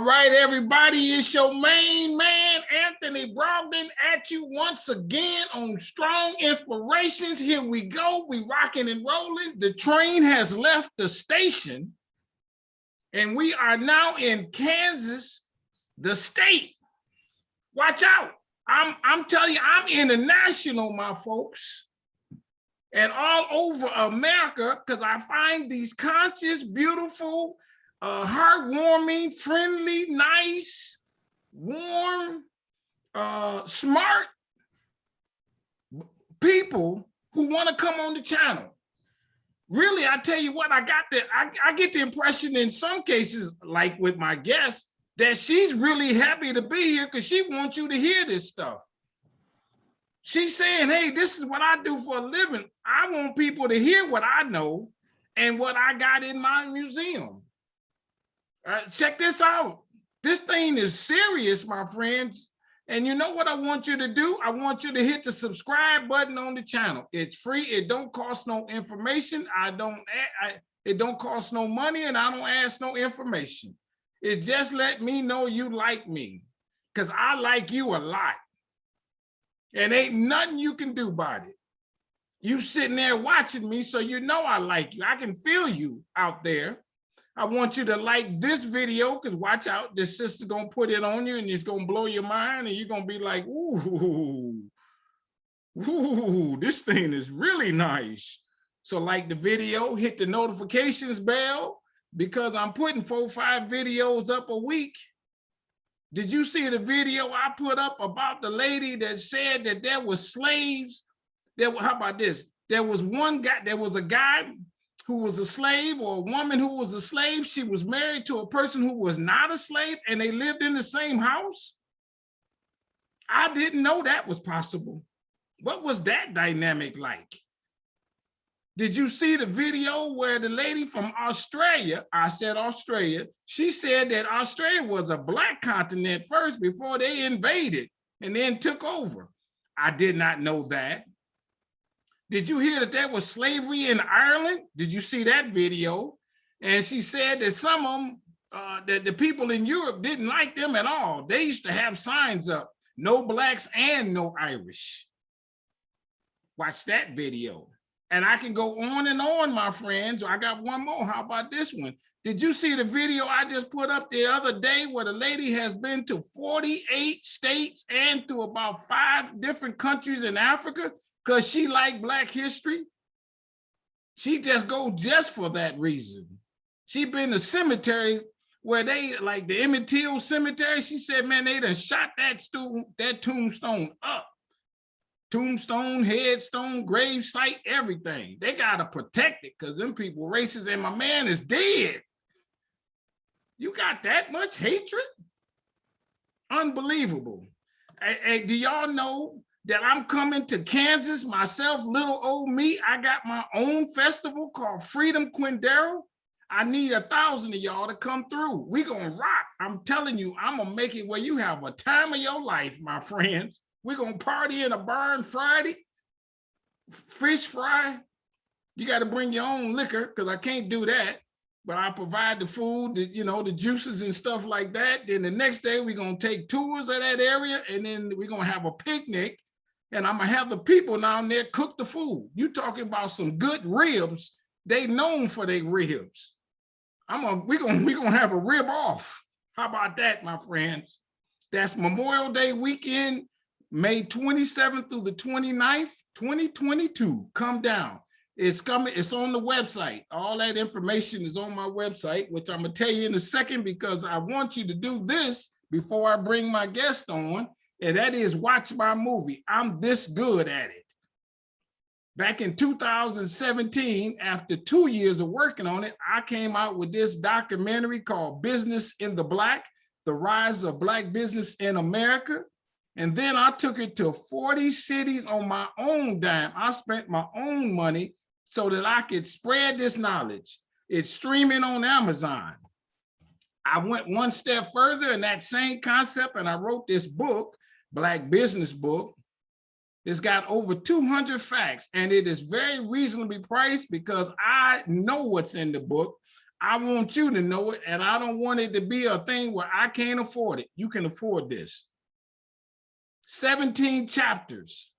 right, everybody, it's your main man, Anthony Brogdon, at you once again on Strong Inspirations. Here we go. We rocking and rolling. The train has left the station, and we are now in Kansas, the state. Watch out. I'm telling you, I'm international, my folks, and all over America, because I find these conscious, beautiful, heartwarming, friendly, nice, warm, smart people who want to come on the channel. Really, I tell you what, I get the impression in some cases, like with my guest, that she's really happy to be here because she wants you to hear this stuff. She's saying, hey, this is what I do for a living. I want people to hear what I know and what I got in my museum. Check this out. This thing is serious, my friends. And you know what I want you to do? I want you to hit the subscribe button on the channel. It's free. It don't cost no information. It don't cost no money, and I don't ask no information. It just let me know you like me, because I like you a lot. And ain't nothing you can do about it. You sitting there watching me, so you know I like you. I can feel you out there. I want you to like this video, because watch out, this sister's gonna put it on you and it's gonna blow your mind, and you're gonna be like, ooh, this thing is really nice. So like the video, hit the notifications bell, because I'm putting 4 or 5 videos up a week. Did you see the video I put up about the lady that said that there was slaves? How about this? There was a guy who was a slave, or a woman who was a slave. She was married to a person who was not a slave, and they lived in the same house. I didn't know that was possible. What was that dynamic like? Did you see the video where the lady from Australia, I said Australia, she said that Australia was a black continent first before they invaded and then took over? I did not know that. Did you hear that there was slavery in Ireland? Did you see that video? And she said that some of them, that the people in Europe didn't like them at all. They used to have signs up, no blacks and no Irish. Watch that video. And I can go on and on, my friends. I got one more. How about this one? Did you see the video I just put up the other day where the lady has been to 48 states and to about 5 different countries in Africa because she liked Black history? She just go just for that reason. She been to cemeteries where they, like the Emmett Till Cemetery, she said, man, they done shot that tombstone up. Tombstone, headstone, grave site, everything. They gotta protect it because them people racist, and my man is dead. You got that much hatred? Unbelievable. Hey, do y'all know that I'm coming to Kansas myself, little old me? I got my own festival called Freedom Quindaro. I need 1,000 of y'all to come through. We gonna rock. I'm telling you, I'm gonna make it where you have a time of your life, my friends. We're gonna party in a barn Friday, fish fry. You got to bring your own liquor because I can't do that, but I provide the food, the juices and stuff like that. Then the next day we're gonna take tours of that area, and then we're gonna have a picnic, and I'm gonna have the people down there cook the food. You talking about some good ribs? They known for their ribs. We're gonna have a rib off. How about that, my friends? That's Memorial Day weekend, May 27th through the 29th, 2022. Come down. It's coming. It's on the website. All that information is on my website, which I'm going to tell you in a second, because I want you to do this before I bring my guest on, and that is watch my movie. I'm this good at it. Back in 2017, after 2 years of working on it, I came out with this documentary called Business in the Black, The Rise of Black Business in America. And then I took it to 40 cities on my own dime. I spent my own money so that I could spread this knowledge. It's streaming on Amazon. I went one step further in that same concept, and I wrote this book, Black Business Book. It's got over 200 facts, and it is very reasonably priced because I know what's in the book. I want you to know it, and I don't want it to be a thing where I can't afford it. You can afford this. 17 chapters.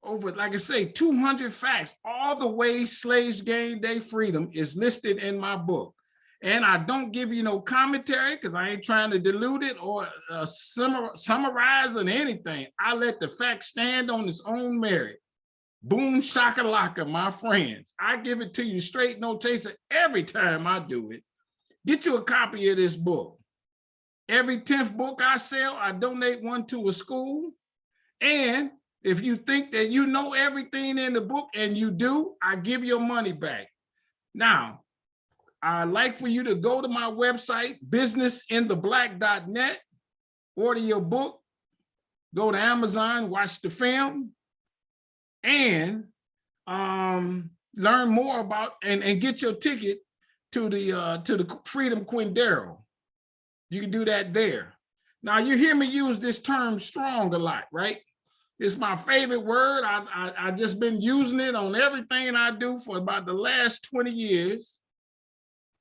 Over, like I say, 200 facts. All the ways slaves gained their freedom is listed in my book. And I don't give you no commentary because I ain't trying to dilute it or summarize or anything. I let the fact stand on its own merit. Boom shakalaka, my friends. I give it to you straight, no chaser, every time I do it. Get you a copy of this book. Every 10th book I sell, I donate one to a school. And if you think that you know everything in the book, and you do, I give your money back. Now, I'd like for you to go to my website, businessintheblack.net, order your book, go to Amazon, watch the film, and learn more about and get your ticket to the Freedom Quindaro. You can do that there. Now you hear me use this term strong a lot, right? It's my favorite word. I just been using it on everything I do for about the last 20 years.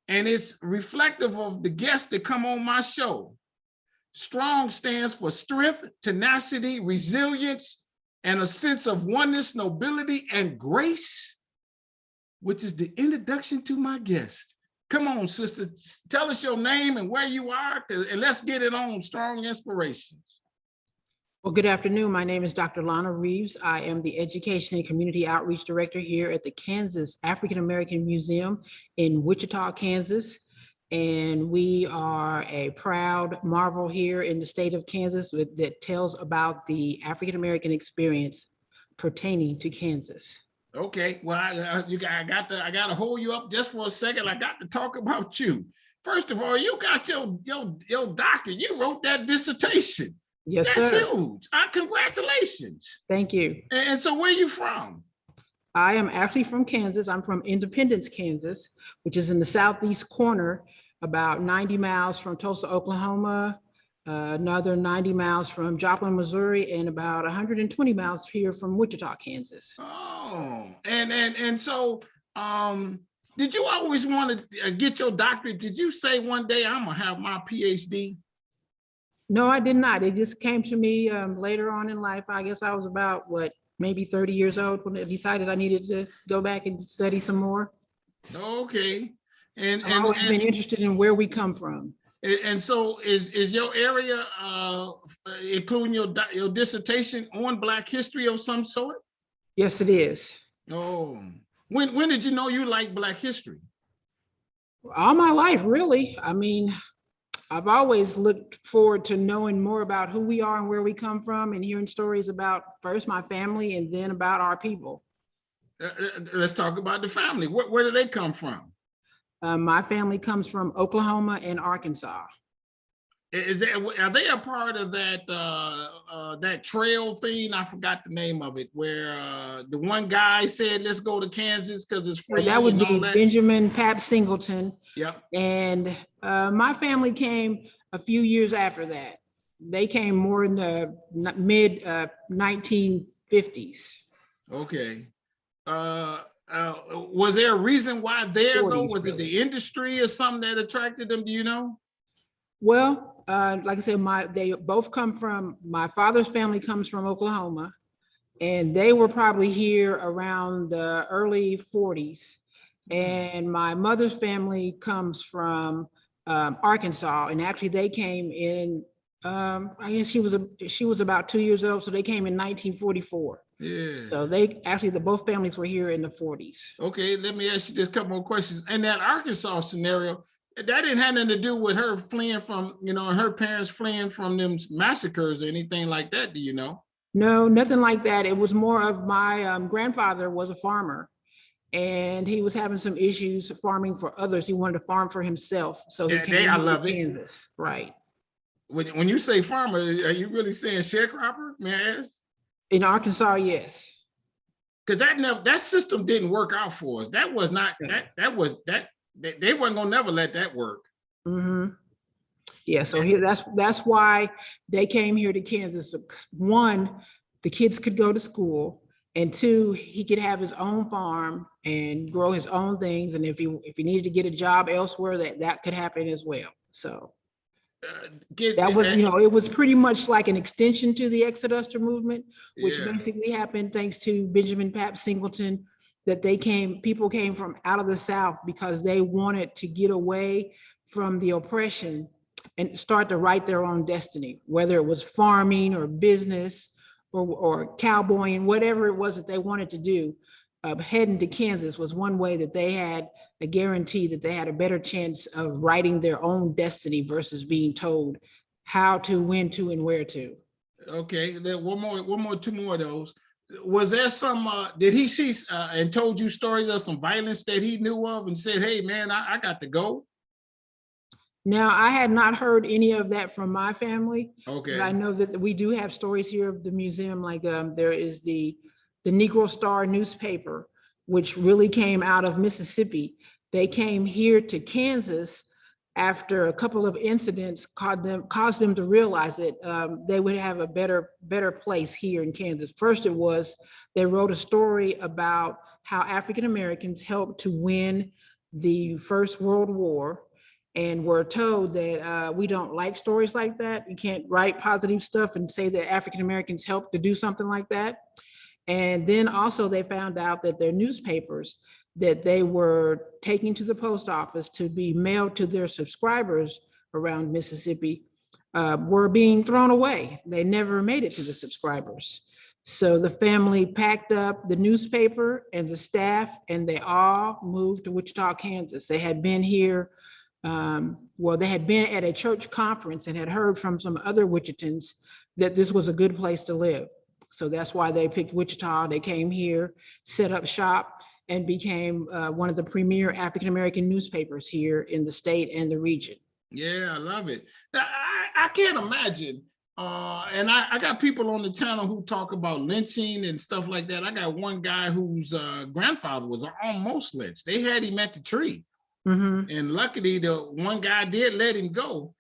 And it's reflective of the guests that come on my show. Strong stands for strength, tenacity, resilience, and a sense of oneness, nobility, and grace, which is the introduction to my guest. Come on, sister, tell us your name and where you are, and let's get it on Strong Inspirations. Well, good afternoon. My name is Dr. Lana Reeves. I am the Education and Community Outreach Director here at the Kansas African American Museum in Wichita, Kansas. And we are a proud marvel here in the state of Kansas that tells about the African American experience pertaining to Kansas. Okay, well, I got to hold you up just for a second. I got to talk about you. First of all, you got your doctorate. You wrote that dissertation. Yes, That's sir. huge. Congratulations. Thank you. And so where are you from? I am actually from Kansas. I'm from Independence, Kansas, which is in the southeast corner, about 90 miles from Tulsa, Oklahoma, another 90 miles from Joplin, Missouri, and about 120 miles here from Wichita, Kansas. Oh, and so did you always want to get your doctorate? Did you say one day I'm gonna have my PhD? No, I did not. It just came to me later on in life. I guess I was about, maybe 30 years old when I decided I needed to go back and study some more. Okay. And I've always been interested in where we come from. And so is your area, including your dissertation, on Black history of some sort? Yes, it is. Oh, when did you know you liked Black history? All my life, really. I mean, I've always looked forward to knowing more about who we are and where we come from, and hearing stories about first my family and then about our people. Let's talk about the family. Where do they come from? My family comes from Oklahoma and Arkansas. Are they a part of that that trail thing? I forgot the name of it, where the one guy said, "Let's go to Kansas because it's free." That would be Benjamin Pap Singleton. Yep. And my family came a few years after that. They came more in the mid 1950s. Okay. Was there a reason why there though? Was it the industry or something that attracted them? Do you know? Well, like I said, they both come from, my father's family comes from Oklahoma, and they were probably here around the early 40s. And my mother's family comes from Arkansas, and actually they came in, I guess she was about 2 years old, so they came in 1944. Yeah. So they actually, both families were here in the 40s. Okay, let me ask you just a couple more questions. In that Arkansas scenario, that didn't have nothing to do with her fleeing from, her parents fleeing from them massacres or anything like that, do you know? No, nothing like that. It was more of my grandfather was a farmer, and he was having some issues farming for others. He wanted to farm for himself. So he came to Kansas, right? When you say farmer, are you really saying sharecropper, may I ask? In Arkansas, yes. Because that system didn't work out for us. That was not, they weren't gonna never let that work. Mm-hmm. Yeah, so here that's why they came here to Kansas. One, the kids could go to school, And two, he could have his own farm and grow his own things. And if he needed to get a job elsewhere, that could happen as well. So that was, it was pretty much like an extension to the Exoduster movement, which basically happened thanks to Benjamin Pap Singleton, that people came from out of the South because they wanted to get away from the oppression and start to write their own destiny, whether it was farming or business or cowboying, whatever it was that they wanted to do. Heading to Kansas was one way that they had a guarantee that they had a better chance of writing their own destiny versus being told how to, when to, and where to. Okay, then two more of those. Was there some, did he see and told you stories of some violence that he knew of and said, hey man, I got to go? Now, I had not heard any of that from my family. Okay. But I know that we do have stories here of the museum, like there is the Negro Star newspaper, which really came out of Mississippi. They came here to Kansas after a couple of incidents caused them to realize that they would have a better place here in Kansas. First, they wrote a story about how African Americans helped to win the First World War, and were told that we don't like stories like that. You can't write positive stuff and say that African Americans helped to do something like that. And then also they found out that their newspapers that they were taking to the post office to be mailed to their subscribers around Mississippi were being thrown away. They never made it to the subscribers. So the family packed up the newspaper and the staff, and they all moved to Wichita, Kansas. They had been here, they had been at a church conference and had heard from some other Wichitans that this was a good place to live. So that's why they picked Wichita. They came here, set up shop, and became one of the premier African-American newspapers here in the state and the region. Yeah, I love it. I can't imagine. And I got people on the channel who talk about lynching and stuff like that. I got one guy whose grandfather was almost lynched. They had him at the tree. Mm-hmm. And luckily, the one guy did let him go.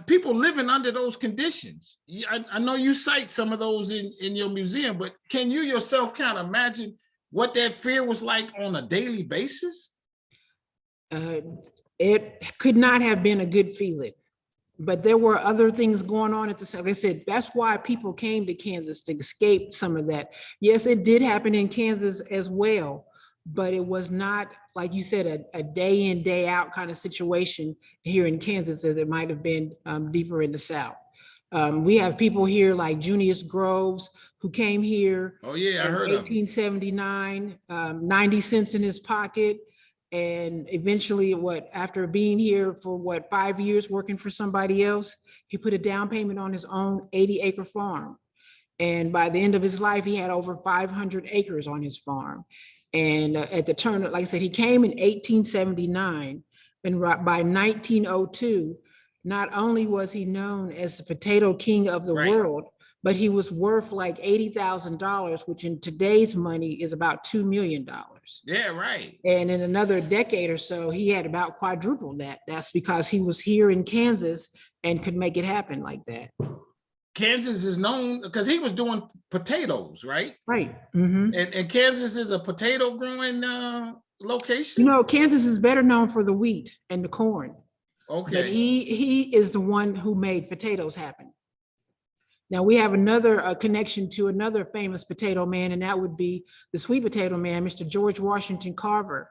People living under those conditions. I know you cite some of those in your museum, but can you yourself kind of imagine what that fear was like on a daily basis? It could not have been a good feeling, but there were other things going on at the same. Like I said, that's why people came to Kansas, to escape some of that. Yes, it did happen in Kansas as well, but it was not, like you said, a day in, day out kind of situation here in Kansas as it might have been deeper in the South. We have people here like Junius Groves, who came here I heard 1879, 90 cents in his pocket. And eventually, after being here for 5 years working for somebody else, he put a down payment on his own 80-acre farm. And by the end of his life, he had over 500 acres on his farm. And at the turn, like I said, he came in 1879, and by 1902, not only was he known as the potato king of the world, but he was worth like $80,000, which in today's money is about $2 million. Yeah, right. And in another decade or so, he had about quadrupled that. That's because he was here in Kansas and could make it happen like that. Kansas is known because he was doing potatoes, right? Right. Mm-hmm. And Kansas is a potato growing location? Kansas is better known for the wheat and the corn. Okay. But he is the one who made potatoes happen. Now we have another connection to another famous potato man, and that would be the sweet potato man, Mr. George Washington Carver.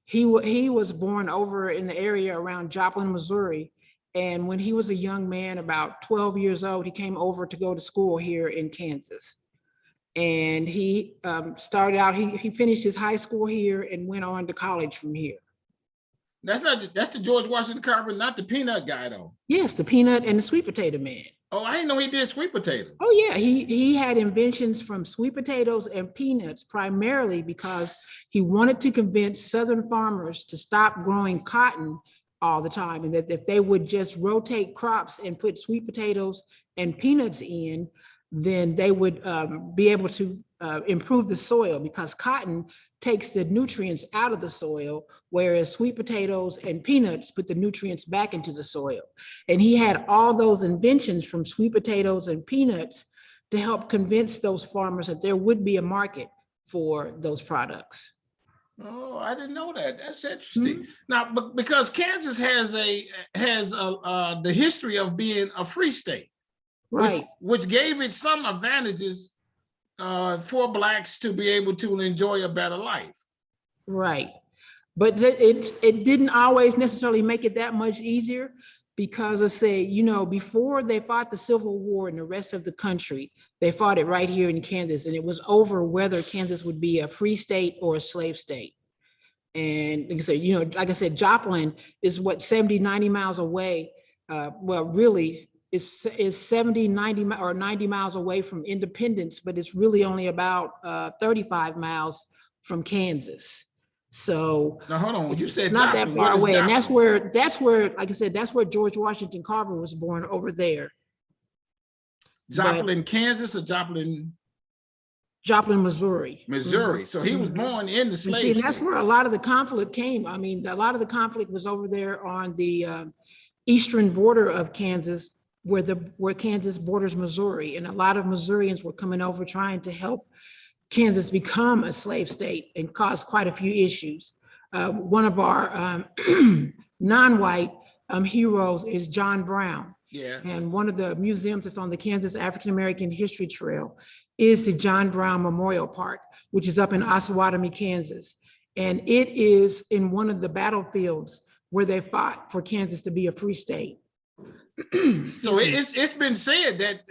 He was born over in the area around Joplin, Missouri. And when he was a young man, about 12 years old, he came over to go to school here in Kansas. And he started out, he finished his high school here and went on to college from here. That's the George Washington Carver, not the peanut guy though. Yes, the peanut and the sweet potato man. Oh, I didn't know he did sweet potato. Oh yeah, he had inventions from sweet potatoes and peanuts, primarily because he wanted to convince Southern farmers to stop growing cotton all the time, and that if they would just rotate crops and put sweet potatoes and peanuts in, then they would be able to improve the soil, because cotton takes the nutrients out of the soil, whereas sweet potatoes and peanuts put the nutrients back into the soil. And he had all those inventions from sweet potatoes and peanuts to help convince those farmers that there would be a market Mm-hmm. for those products. Oh, I didn't know that. That's interesting. Now, because Kansas has the history of being a free state, Right. which gave it some advantages for Blacks to be able to enjoy a better life. Right. But it didn't always necessarily make it that much easier, because I say, you know, before they fought the Civil War in the rest of the country, they fought it right here in Kansas, and it was over whether Kansas would be a free state or a slave state. And like I said, you know, like I said, Joplin is what, 70, 90 miles away. Well, really, is 70, 90 or 90 miles away from Independence, but it's really only about 35 miles from Kansas. So Now, hold on. You said not Joplin. that far away. And Joplin? that's where, like I said, that's where George Washington Carver was born, over there. Joplin, Kansas, or Joplin? Joplin, Missouri. Missouri. So he was born in the slave And that's state. where a lot of the conflict came. I mean, a lot of the conflict was over there on the eastern border of Kansas, where Kansas borders Missouri. And a lot of Missourians were coming over trying to help Kansas become a slave state, and caused quite a few issues. One of our non-white heroes is John Brown. Yeah. And one of the museums that's on the Kansas African American History Trail is the John Brown Memorial Park, which is up in Osawatomie, Kansas. And it is in one of the battlefields where they fought for Kansas to be a free state. So it's been said that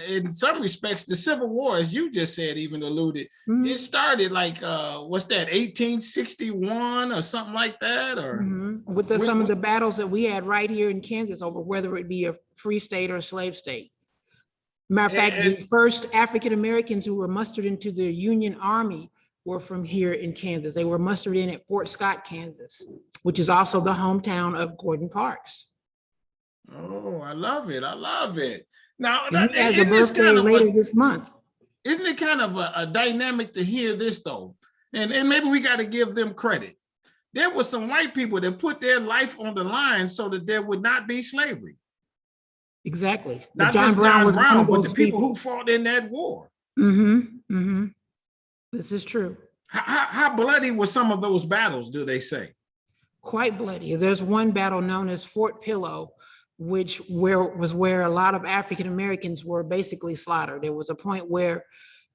in some respects, the Civil War, as you just said, even alluded, it started like, what's that, 1861 or something like that? Or with some of the battles that we had right here in Kansas over whether it be a free state or a slave state. Matter of fact, the first African Americans who were mustered into the Union Army were from here in Kansas. They were mustered in at Fort Scott, Kansas, which is also the hometown of Gordon Parks. Oh, I love it. I love it. Now, he has a birthday later this month. Isn't it kind of a dynamic to hear this, though? And maybe we got to give them credit. There were some white people that put their life on the line so that there would not be slavery. Exactly. Not just John Brown, but the people who fought in that war. This is true. How bloody were some of those battles, do they say? Quite bloody. There's one battle known as Fort Pillow, which was where a lot of African Americans were basically slaughtered. There was a point where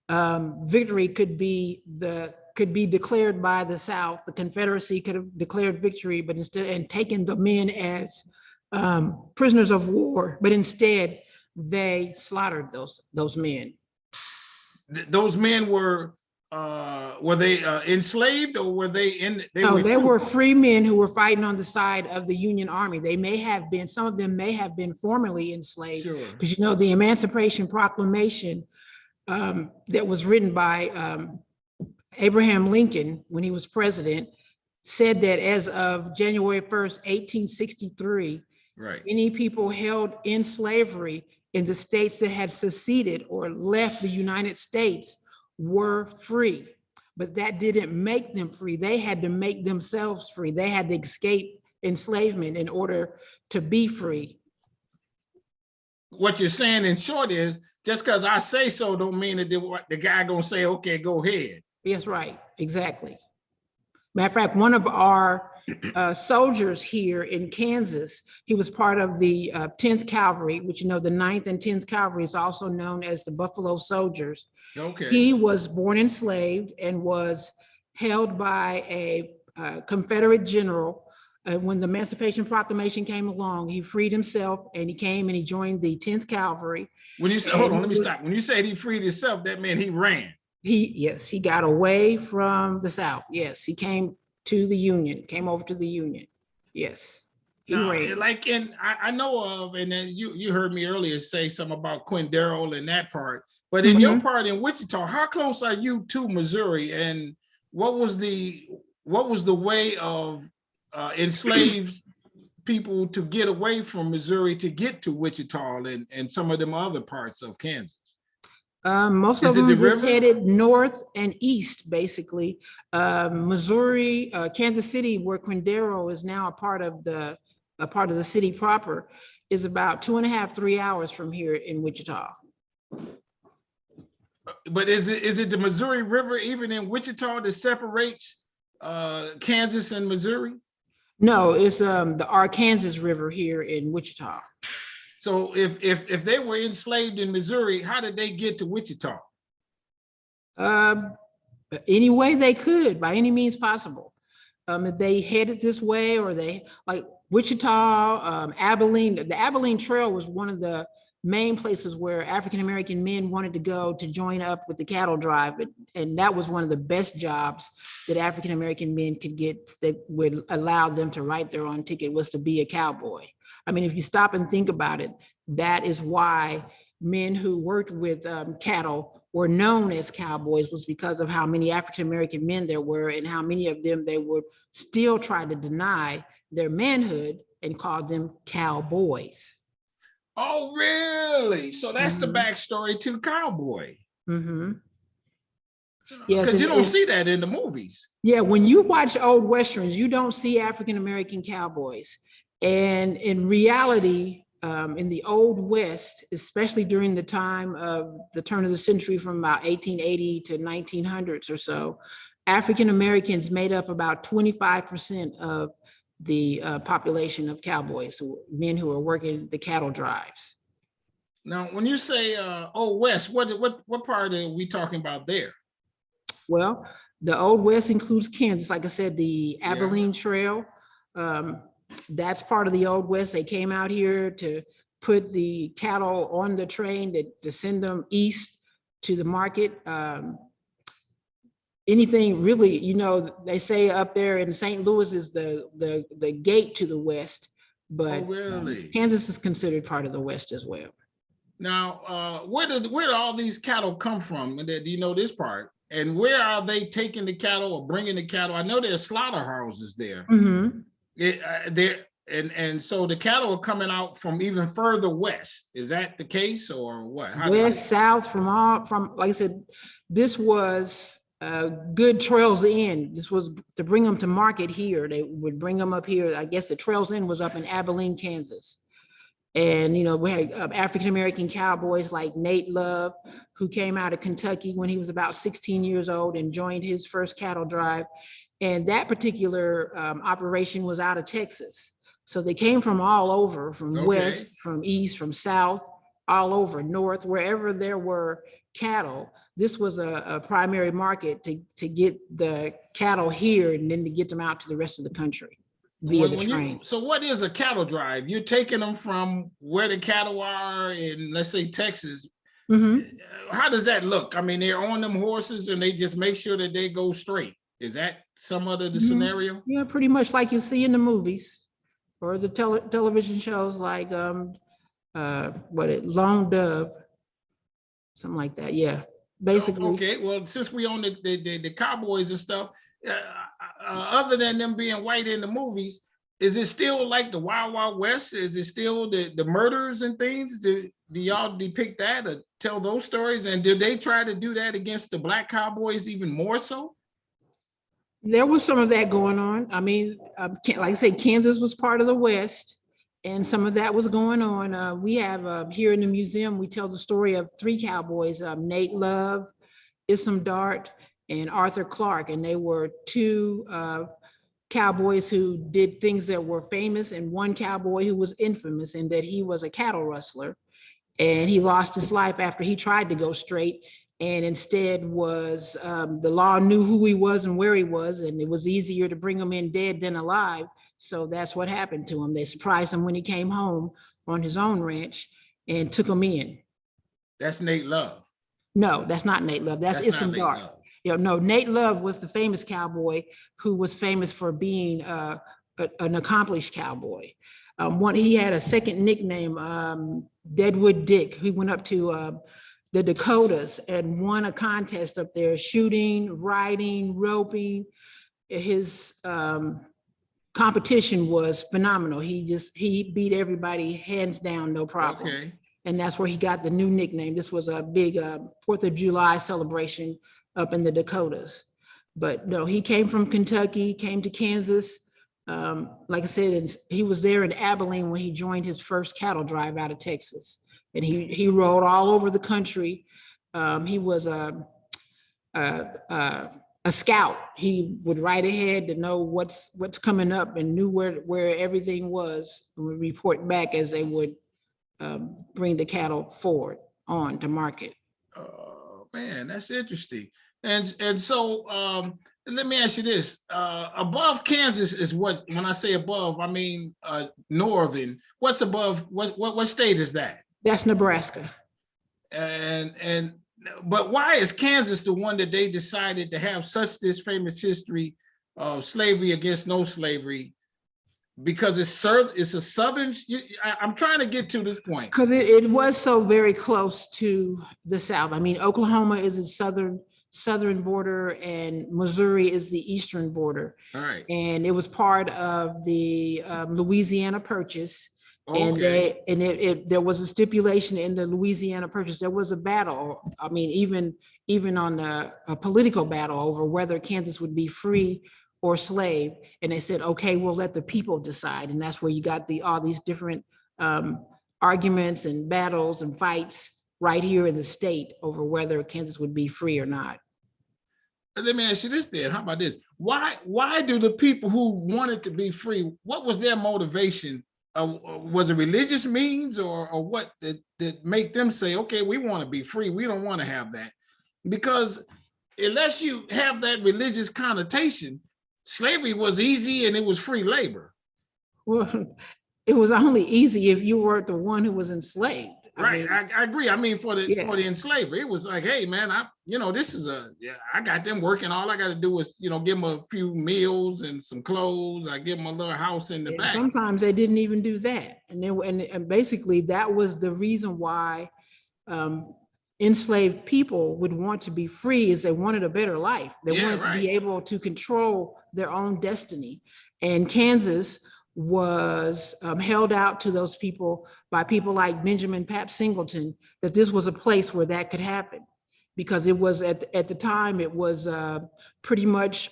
victory could be declared by the South. The Confederacy could have declared victory, but instead, and taken the men as prisoners of war, but instead they slaughtered those men. Those men were they enslaved, or were they in? They were free men who were fighting on the side of the Union Army. They may have been, some of them may have been formerly enslaved, because you know the Emancipation Proclamation that was written by Abraham Lincoln when he was president said that as of January 1st, 1863, any people held in slavery in the states that had seceded or left the United States were free, but that didn't make them free. They had to make themselves free. They had to escape enslavement in order to be free. What you're saying in short is, just because I say so don't mean that the guy gonna say, okay, go ahead. Yes, right, exactly. Matter of fact, one of our soldiers here in Kansas, he was part of the 10th Cavalry, which, you know, the 9th and 10th Cavalry is also known as the Buffalo Soldiers. Okay. He was born enslaved and was held by a Confederate general. When the Emancipation Proclamation came along, he freed himself and he came and he joined the 10th Cavalry. When you say, hold on, let me stop. When you said he freed himself, that meant he ran. Yes, he got away from the South. Yes, he came to the Union, came over to the Union. Yes, he ran. Like I know of, and then you heard me earlier say something about Quindaro and that part, but in your part in Wichita, how close are you to Missouri, and what was the way of enslaved people to get away from Missouri to get to Wichita and some of them other parts of Kansas? Most of them just headed north and east, basically. Missouri, Kansas City, where Quindaro is now a part of the city proper, is about 2.5 to 3 hours from here in Wichita. But is it the Missouri River even in Wichita that separates Kansas and Missouri? No, it's the Arkansas River here in Wichita. So if they were enslaved in Missouri, how did they get to Wichita? Any way they could, by any means possible. If they headed this way, or they like Wichita, Abilene. The Abilene Trail was one of the main places where African-American men wanted to go to join up with the cattle drive. And that was one of the best jobs that African-American men could get that would allow them to write their own ticket, was to be a cowboy. I mean, if you stop and think about it, that is why men who worked with cattle were known as cowboys, was because of how many African-American men there were, and how many of them they would still try to deny their manhood and call them cowboys. Oh, really? So that's the backstory to the cowboy. Yes, because you don't see that in the movies. Yeah, when you watch old Westerns, you don't see African-American cowboys. And in reality, in the Old West, especially during the time of the turn of the century from about 1880 to 1900s or so, African-Americans made up about 25% of the population of cowboys, so men who are working the cattle drives. Now, when you say Old West, what part are we talking about there? Well, the Old West includes Kansas, like I said, the Abilene Trail. That's part of the Old West. They came out here to put the cattle on the train to send them east to the market. Anything really, you know, they say up there in St. Louis is the gate to the West, but really? Kansas is considered part of the West as well. Now, where do all these cattle come from? Do you know this part? And where are they taking the cattle or bringing the cattle? I know there's slaughterhouses there. And so the cattle are coming out from even further west. Is that the case, or what? West, south, from like I said, this was good Trails End. This was to bring them to market here. They would bring them up here. I guess the Trails End was up in Abilene, Kansas. And, you know, we had African-American cowboys like Nate Love, who came out of Kentucky when he was about 16 years old and joined his first cattle drive. And that particular operation was out of Texas. So they came from all over, from west, from east, from south, all over, north, wherever there were cattle. This was a primary market to get the cattle here and then to get them out to the rest of the country via the train. So what is a cattle drive? You're taking them from where the cattle are in, let's say, Texas. How does that look? I mean, they're on them horses and they just make sure that they go straight. Is that some of the scenario? Yeah, pretty much like you see in the movies or the television shows like Lone Dove, something like that. Yeah, basically. Okay, well, since we own the cowboys and stuff, other than them being white in the movies, is it still like the Wild Wild West? Is it still the murders and things? Do y'all depict that or tell those stories? And did they try to do that against the black cowboys even more so? There was some of that going on. I mean, like I said, Kansas was part of the West, and some of that was going on. We have here in the museum, we tell the story of three cowboys, Nate Love, Issam Dart, and Arthur Clark, and they were two cowboys who did things that were famous, and one cowboy who was infamous in that he was a cattle rustler, and he lost his life after he tried to go straight, and instead was, the law knew who he was and where he was, and it was easier to bring him in dead than alive. So that's what happened to him. They surprised him when he came home on his own ranch and took him in. That's Nate Love. No, that's not Nate Love. That's Issam Dart. You know, no, Nate Love was the famous cowboy who was famous for being an accomplished cowboy. He had a second nickname, Deadwood Dick. He went up to the Dakotas and won a contest up there, shooting, riding, roping. His competition was phenomenal. He beat everybody hands down, no problem. Okay. And that's where he got the new nickname. This was a big 4th of July celebration up in the Dakotas. But no, he came from Kentucky, came to Kansas. Like I said, he was there in Abilene when he joined his first cattle drive out of Texas. And he rode all over the country He was a scout. He would ride ahead to know what's coming up and knew where everything was, and would report back as they would bring the cattle forward on to market. Oh man, that's interesting. And so let me ask you this: above Kansas is what? When I say above, I mean northern. What's above? What state is that? That's Nebraska. And but why is Kansas the one that they decided to have such this famous history of slavery against no slavery? Because it's a southern. I'm trying to get to this point. Because it was so very close to the South. I mean, Oklahoma is the southern border, and Missouri is the eastern border. All right. And it was part of the Louisiana Purchase. Okay. And there was a stipulation in the Louisiana Purchase. There was a battle. I mean, even on a political battle over whether Kansas would be free or slave. And they said, okay, we'll let the people decide. And that's where you got all these different arguments and battles and fights right here in the state over whether Kansas would be free or not. Let me ask you this then. How about this? Why do the people who wanted to be free, what was their motivation? Was it religious means or what that make them say, okay, we want to be free. We don't want to have that. Because unless you have that religious connotation, slavery was easy and it was free labor. Well, it was only easy if you were the one who was enslaved. Right, I agree. I mean, for the enslaver, it was like, hey, man, this is I got them working. All I got to do is, give them a few meals and some clothes. I give them a little house in the back. Sometimes they didn't even do that, and basically that was the reason why enslaved people would want to be free, is they wanted a better life. They wanted to be able to control their own destiny, and Kansas was held out to those people by people like Benjamin Pap Singleton, that this was a place where that could happen, because it was at the time, it was pretty much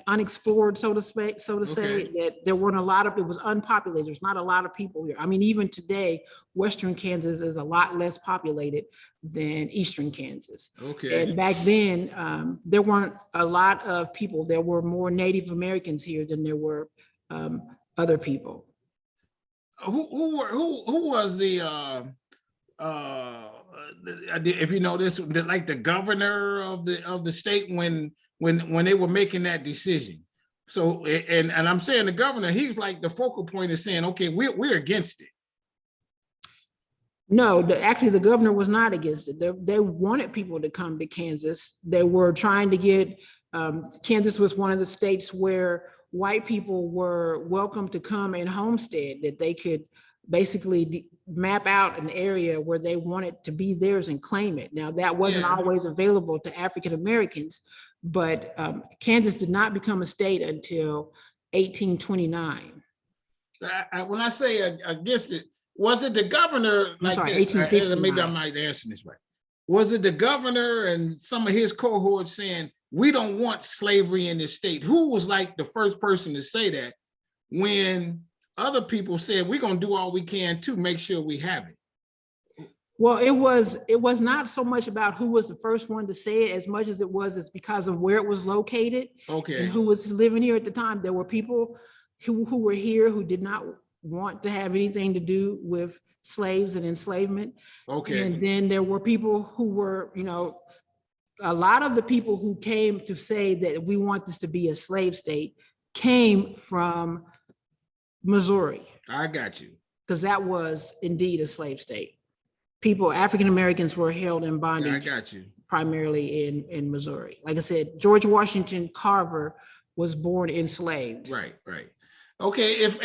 unexplored, so to say, that there weren't a lot of, it was unpopulated. There's not a lot of people here. I mean, even today, Western Kansas is a lot less populated than Eastern Kansas. Okay. And back then, there weren't a lot of people. There were more Native Americans here than there were other people. Who was the if you know this, like the governor of the state when they were making that decision? So and I'm saying the governor, he was like the focal point of saying, okay, we're against it. No, actually the governor was not against it. They wanted people to come to Kansas. They were trying to get Kansas was one of the states where white people were welcome to come and homestead, that they could basically map out an area where they wanted to be theirs and claim it. Now, that wasn't always available to African Americans, but Kansas did not become a state until 1829. When I say against it, was it the governor? Maybe I'm not answering this right. Was it the governor and some of his cohorts saying, we don't want slavery in this state? Who was like the first person to say that when other people said, we're going to do all we can to make sure we have it? Well, it was not so much about who was the first one to say it as much as it's because of where it was located. Okay. And who was living here at the time. There were people who were here who did not want to have anything to do with slaves and enslavement. Okay. And then there were people who were, a lot of the people who came to say that we want this to be a slave state came from Missouri. I got you. Because that was indeed a slave state. People, African Americans were held in bondage. I got you. Primarily in Missouri. Like I said, George Washington Carver was born enslaved. Right. Okay, if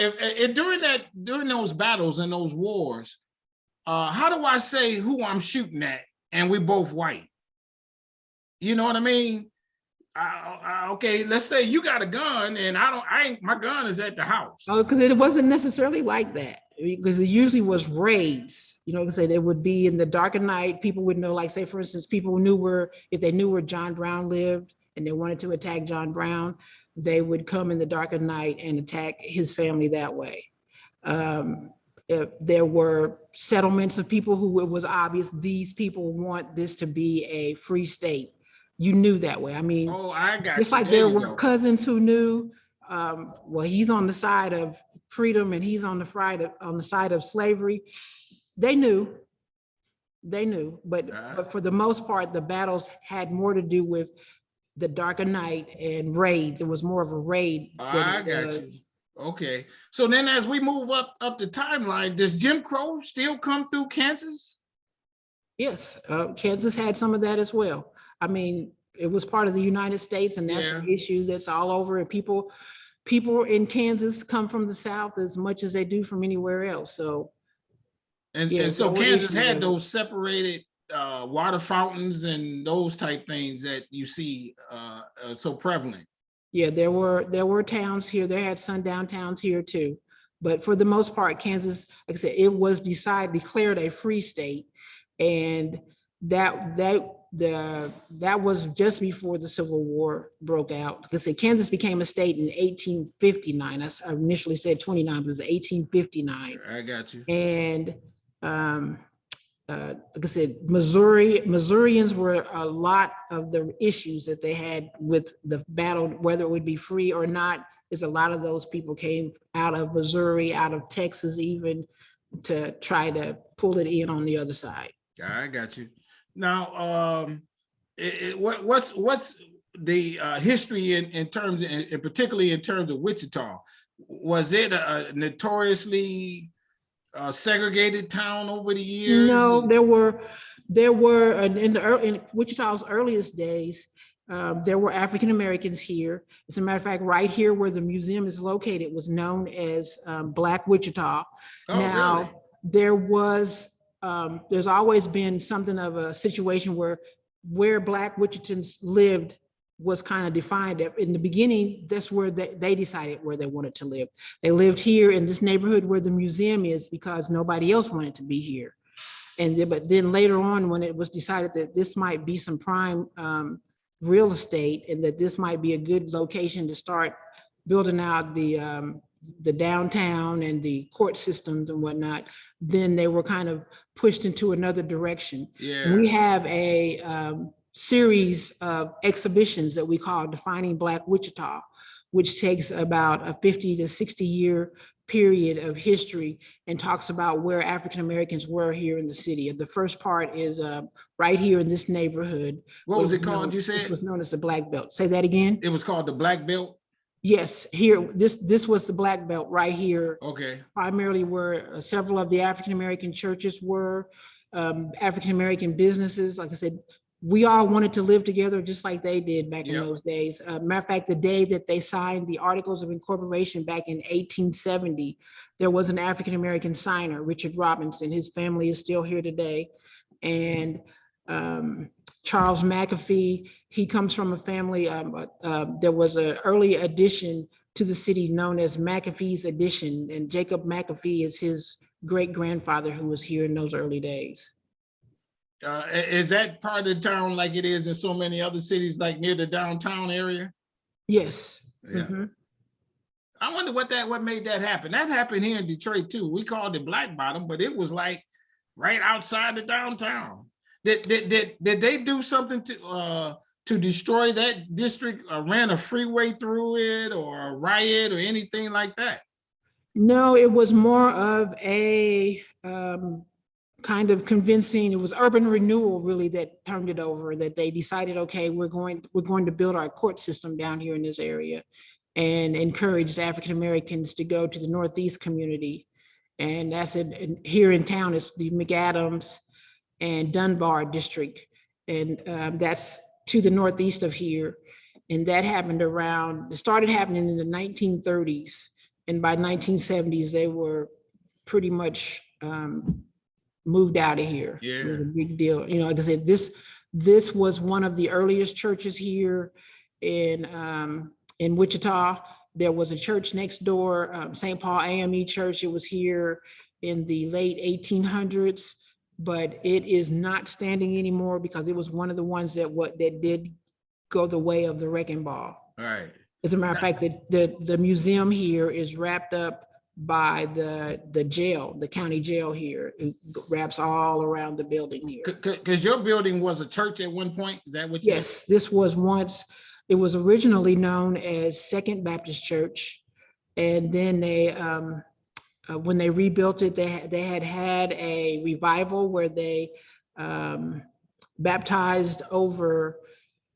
during those battles and those wars, how do I say who I'm shooting at and we both white? You know what I mean? Okay, let's say you got a gun and my gun is at the house. Oh, because it wasn't necessarily like that, because it usually was raids. Because it would be in the dark of night. People would know, like, say, for instance, people if they knew where John Brown lived and they wanted to attack John Brown, they would come in the dark of night and attack his family that way. There were settlements of people who it was obvious these people want this to be a free state. You knew that way. I mean, Oh, I got just you. like There there you were go. cousins who knew, well, he's on the side of freedom and he's on the side of slavery. They knew, but for the most part, the battles had more to do with the darker night and raids. It was more of a raid than I it got you. was. Okay. So then as we move up the timeline, does Jim Crow still come through Kansas? Yes, Kansas had some of that as well. I mean, it was part of the United States, and that's an Yeah. issue that's all over. And people in Kansas come from the South as much as they do from anywhere else. So yeah, And so there were Kansas issues had of it. those separated water fountains and those type things that you see so prevalent. Yeah, there were towns here. They had sundown towns here too. But for the most part, Kansas, like I said, it was declared a free state. And that was just before the Civil War broke out. Like I said, Kansas became a state in 1859. I initially said 29, but it was 1859. I got you. And like I said, Missourians were a lot of the issues that they had with the battle, whether it would be free or not, is a lot of those people came out of Missouri, out of Texas, even to try to pull it in on the other side. I got you. Now, what's the history in terms, and particularly in terms of Wichita? Was it a notoriously segregated town over the years? No, there were in Wichita's earliest days, there were African Americans here. As a matter of fact, right here where the museum is located was known as Black Wichita. Oh, Now, really? there's always been something of a situation where Black Wichitans lived was kind of defined. In the beginning, that's where they decided where they wanted to live. They lived here in this neighborhood where the museum is because nobody else wanted to be here. But then later on, when it was decided that this might be some prime real estate and that this might be a good location to start building out the downtown and the court systems and whatnot, then they were kind of pushed into another direction. Yeah. We have a series of exhibitions that we call Defining Black Wichita, which takes about a 50 to 60 year period of history and talks about where African Americans were here in the city. And the first part is right here in this neighborhood. What was it called? You said this was known as the Black Belt. Say that again. It was called the Black Belt. Yes, here this was the Black Belt right here. Okay. Primarily where several of the African American churches were, African American businesses. Like I said, we all wanted to live together just like they did back in those days. Matter of fact, the day that they signed the Articles of Incorporation back in 1870, there was an African-American signer, Richard Robinson. His family is still here today. And Charles McAfee, he comes from a family, there was an early addition to the city known as McAfee's Addition. And Jacob McAfee is his great-grandfather who was here in those early days. Is that part of the town like it is in so many other cities, like near the downtown area? Yes. Yeah. Mm-hmm. I wonder what made that happen. That happened here in Detroit too. We called it Black Bottom, but it was like right outside the downtown. Did they do something to destroy that district, or ran a freeway through it, or a riot or anything like that? No, it was more of a kind of convincing. It was urban renewal really that turned it over, that they decided, okay, we're going to build our court system down here in this area, and encouraged African Americans to go to the Northeast community. And that's it. And here in town is the McAdams and Dunbar district. And that's to the northeast of here. And that it started happening in the 1930s. And by 1970s, they were pretty much moved out of here. Yeah. It was a big deal. You know, like I said, this was one of the earliest churches here in Wichita. There was a church next door, St. Paul AME Church. It was here in the late 1800s, but it is not standing anymore because it was one of the ones that did go the way of the wrecking ball. All right. As a matter of fact, the museum here is wrapped up by the jail, the county jail here. It wraps all around the building here. Because your building was a church at one point, is that what you? Yes, this was once, it was originally known as Second Baptist Church. And then they, when they rebuilt it, they had a revival where they baptized over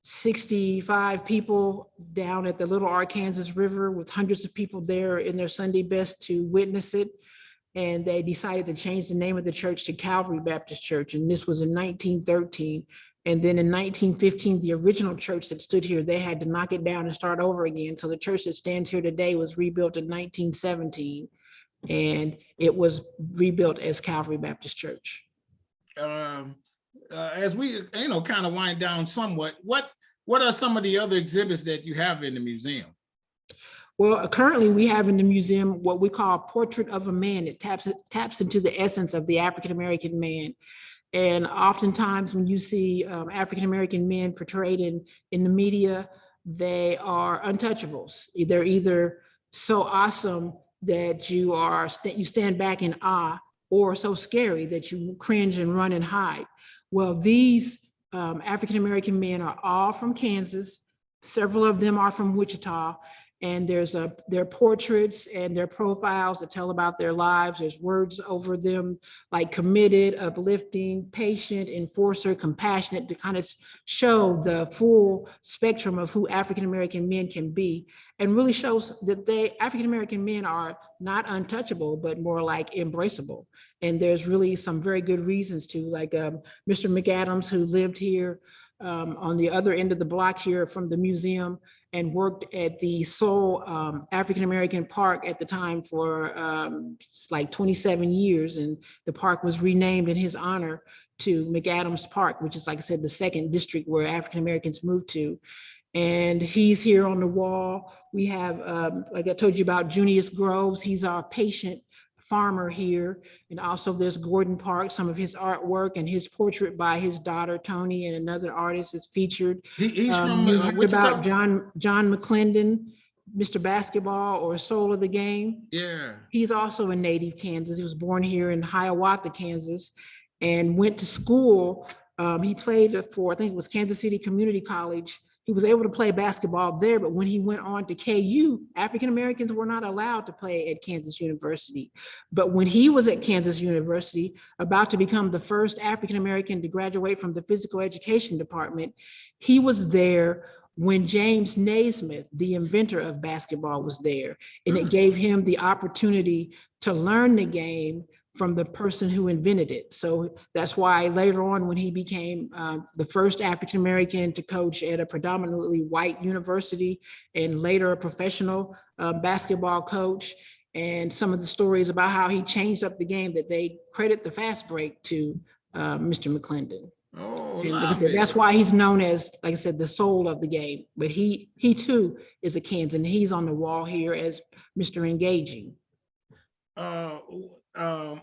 65 people down at the Little Arkansas River, with hundreds of people there in their Sunday best to witness it. And they decided to change the name of the church to Calvary Baptist Church. And this was in 1913. And then in 1915, the original church that stood here, they had to knock it down and start over again. So the church that stands here today was rebuilt in 1917. And it was rebuilt as Calvary Baptist Church. As we, kind of wind down somewhat, what are some of the other exhibits that you have in the museum? Well, currently we have in the museum what we call Portrait of a Man. It taps into the essence of the African-American man. And oftentimes when you see African-American men portrayed in the media, they are untouchables. They're either so awesome that you stand back in awe, or so scary that you cringe and run and hide. Well, these African-American men are all from Kansas. Several of them are from Wichita. And there's their portraits and their profiles that tell about their lives. There's words over them like committed, uplifting, patient, enforcer, compassionate, to kind of show the full spectrum of who African-American men can be, and really shows that African-American men are not untouchable, but more like embraceable. And there's really some very good reasons to, like Mr. McAdams, who lived here on the other end of the block here from the museum, and worked at the sole African-American park at the time for like 27 years. And the park was renamed in his honor to McAdams Park, which is, like I said, the second district where African-Americans moved to. And he's here on the wall. We have, like I told you about, Junius Groves. He's our patient farmer here. And also there's Gordon Park, some of his artwork, and his portrait by his daughter, Tony, and another artist is featured. He's from you heard Wichita? about John McClendon, Mr. Basketball, or Soul of the Game. Yeah. He's also a native Kansas. He was born here in Hiawatha, Kansas, and went to school. He played for, I think it was Kansas City Community College. He was able to play basketball there, but when he went on to KU, African-Americans were not allowed to play at Kansas University. But when he was at Kansas University, about to become the first African-American to graduate from the physical education department, he was there when James Naismith, the inventor of basketball, was there. And it gave him the opportunity to learn the game from the person who invented it. So that's why later on, when he became the first African-American to coach at a predominantly white university, and later a professional basketball coach, and some of the stories about how he changed up the game, that they credit the fast break to Mr. McClendon. Oh, and like I said, that's why he's known as, like I said, the soul of the game. But he too is a Kansan. He's on the wall here as Mr. Engaging.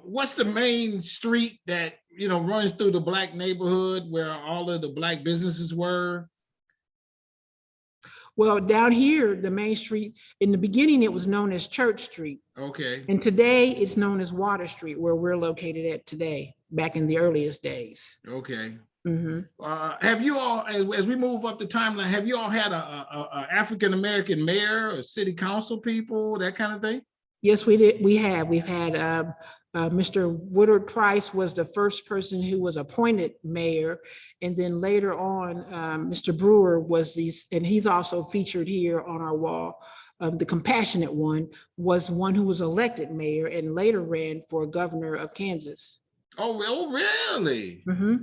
What's the main street that runs through the Black neighborhood where all of the Black businesses were? Well, down here, the main street, in the beginning, it was known as Church Street. Okay. And today it's known as Water Street, where we're located at today, back in the earliest days. Okay. Mm-hmm. Have you all, as we move up the timeline, have you all had a African-American mayor or city council people, that kind of thing? Yes, we did. We have. We've had Mr. Woodard Price was the first person who was appointed mayor. And then later on, Mr. Brewer was and he's also featured here on our wall. The compassionate one was one who was elected mayor and later ran for governor of Kansas. Oh, really? Mm-hmm.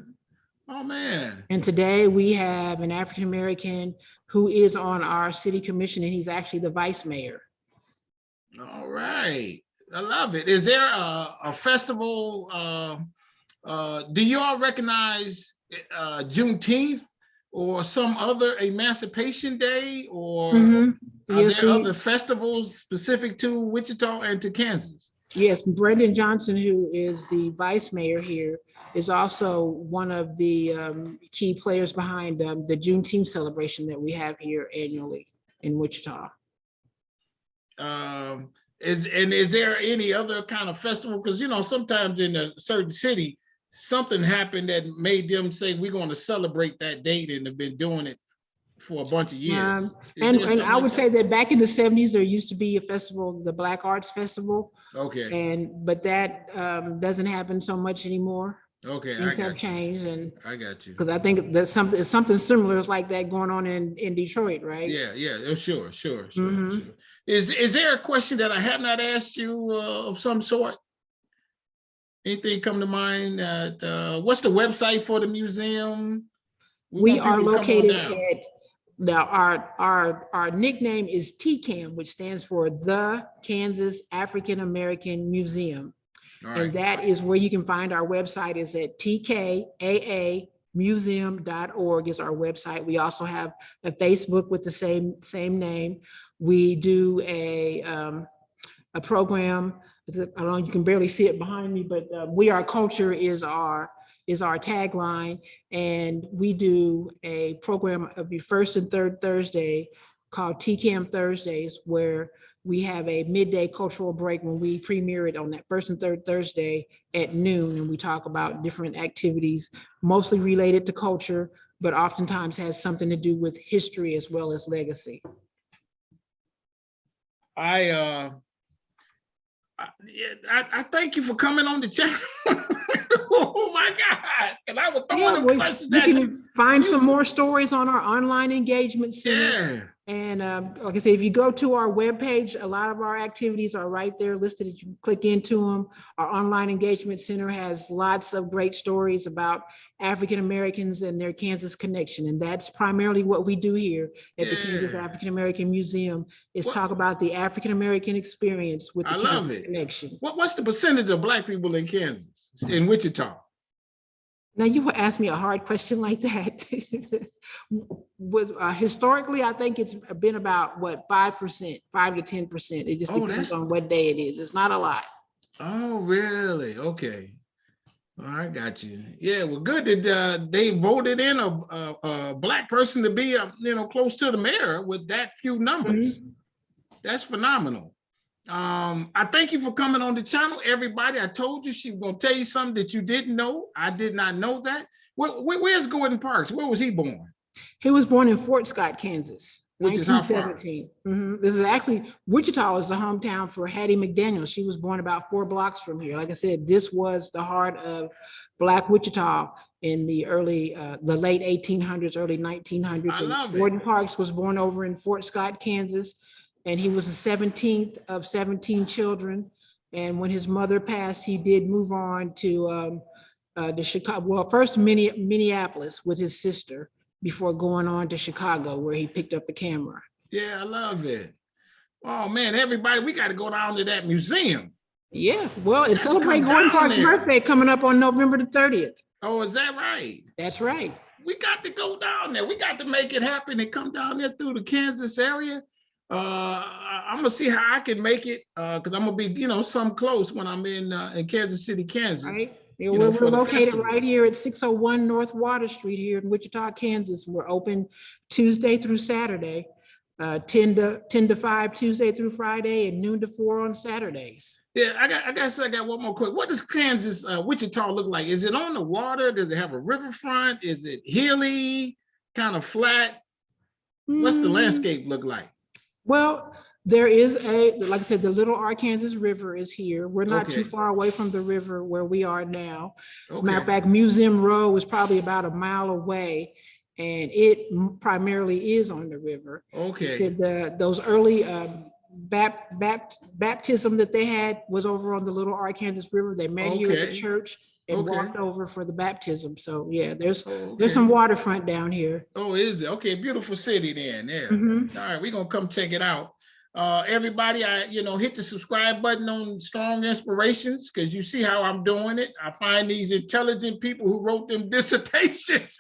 Oh, man. And today we have an African-American who is on our city commission, and he's actually the vice mayor. All right. I love it. Is there a festival? Do you all recognize Juneteenth or some other Emancipation Day, or are there other festivals specific to Wichita and to Kansas? Yes, Brendan Johnson, who is the vice mayor here, is also one of the key players behind the Juneteenth celebration that we have here annually in Wichita. Is there any other kind of festival? Because, you know, sometimes in a certain city, something happened that made them say, we're going to celebrate that date, and have been doing it for a bunch of years. And I would say that back in the 70s, there used to be a festival, the Black Arts Festival. Okay. But that doesn't happen so much anymore. Okay. Things have changed, and I got you. because I think there's something similar like that going on in Detroit, right? Yeah. Oh, sure. Is there a question that I have not asked you of some sort? Anything come to mind? What's the website for the museum? We are located at, now our nickname is TCAM, which stands for the Kansas African American Museum. All right. And that is where you can find our website, is at tkaamuseum.org is our website. We also have a Facebook with the same name. We do a program. I don't know, you can barely see it behind me, but We Are Culture is our tagline. And we do a program every first and third Thursday called TCAM Thursdays, where we have a midday cultural break when we premiere it on that first and third Thursday at noon. And we talk about different activities, mostly related to culture, but oftentimes has something to do with history as well as legacy. I thank you for coming on the channel. Oh my God. And I was throwing them questions you at can you. find some more stories on our online engagement center. Yeah. And like I said, if you go to our webpage, a lot of our activities are right there listed. If you click into them, our online engagement center has lots of great stories about African Americans and their Kansas connection. And that's primarily what we do here at the Kansas African American Museum, is talk about the African American experience with the Kansas connection. What's the percentage of Black people in Kansas, in Wichita? Now, you will ask me a hard question like that. Historically, I think it's been about, what, 5%, 5 to 10%. It just depends on what day it is. It's not a lot. Oh, really? Okay. I got you. Yeah, well, good that they voted in a Black person to be, close to the mayor with that few numbers. Mm-hmm. That's phenomenal. I thank you for coming on the channel, everybody. I told you she was going to tell you something that you didn't know. I did not know that. Where's Gordon Parks? Where was he born? He was born in Fort Scott, Kansas, which 1917. Is how far? Mm-hmm. This is actually, Wichita is the hometown for Hattie McDaniel. She was born about 4 blocks from here. Like I said, this was the heart of Black Wichita in the late 1800s, early 1900s. I love it. Gordon Parks was born over in Fort Scott, Kansas. And he was the 17th of 17 children. And when his mother passed, he did move on to the Chicago, well, first Minneapolis with his sister, before going on to Chicago, where he picked up the camera. Yeah, I love it. Oh man, everybody, we got to go down to that museum. Yeah, well, it's celebrating Gordon Parks' birthday coming up on November the 30th. Oh, is that right? That's right. We got to go down there. We got to make it happen and come down there through the Kansas area. I'm gonna see how I can make it, because I'm gonna be, some close when I'm in Kansas City, Kansas. Right. Yeah, we're located right here at 601 North Water Street here in Wichita, Kansas. We're open Tuesday through Saturday, 10 to 5 Tuesday through Friday, and noon to 4 on Saturdays. Yeah, I got one more quick. What does Kansas, Wichita look like? Is it on the water? Does it have a riverfront? Is it hilly, kind of flat? What's the landscape look like? Well, there is like I said, the Little Arkansas River is here. We're not too far away from the river where we are now. Matter of fact, Museum Row is probably about a mile away, and it primarily is on the river. Okay. So those early baptism that they had was over on the Little Arkansas River. They met here at the church and walked over for the baptism. So yeah, there's some waterfront down here. Oh, is it? Okay, beautiful city then. There. Mm-hmm. All right, we're gonna come check it out. Everybody, hit the subscribe button on Strong Inspirations, because you see how I'm doing it. I find these intelligent people who wrote them dissertations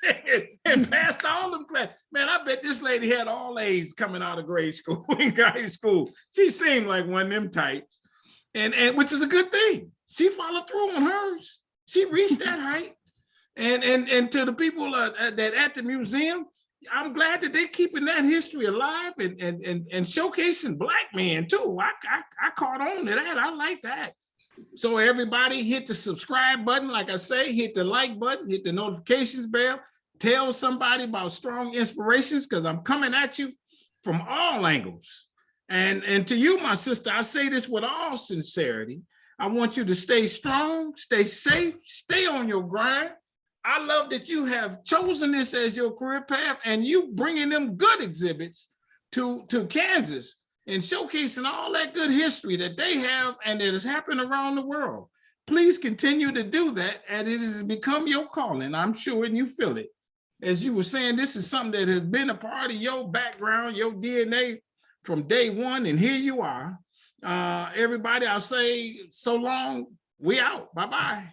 and passed all them classes. Man, I bet this lady had all A's coming out of grade school and high school. She seemed like one of them types, and which is a good thing. She followed through on hers. She reached that height. And to the people that at the museum, I'm glad that they're keeping that history alive and showcasing Black men too. I caught on to that. I like that. So everybody hit the subscribe button. Like I say, hit the like button, hit the notifications bell, tell somebody about Strong Inspirations, because I'm coming at you from all angles. And to you, my sister, I say this with all sincerity. I want you to stay strong, stay safe, stay on your grind. I love that you have chosen this as your career path, and you bringing them good exhibits to Kansas and showcasing all that good history that they have and that has happened around the world. Please continue to do that, and it has become your calling, I'm sure, and you feel it. As you were saying, this is something that has been a part of your background, your DNA from day one, and here you are. Everybody, I'll say so long. We out. Bye-bye.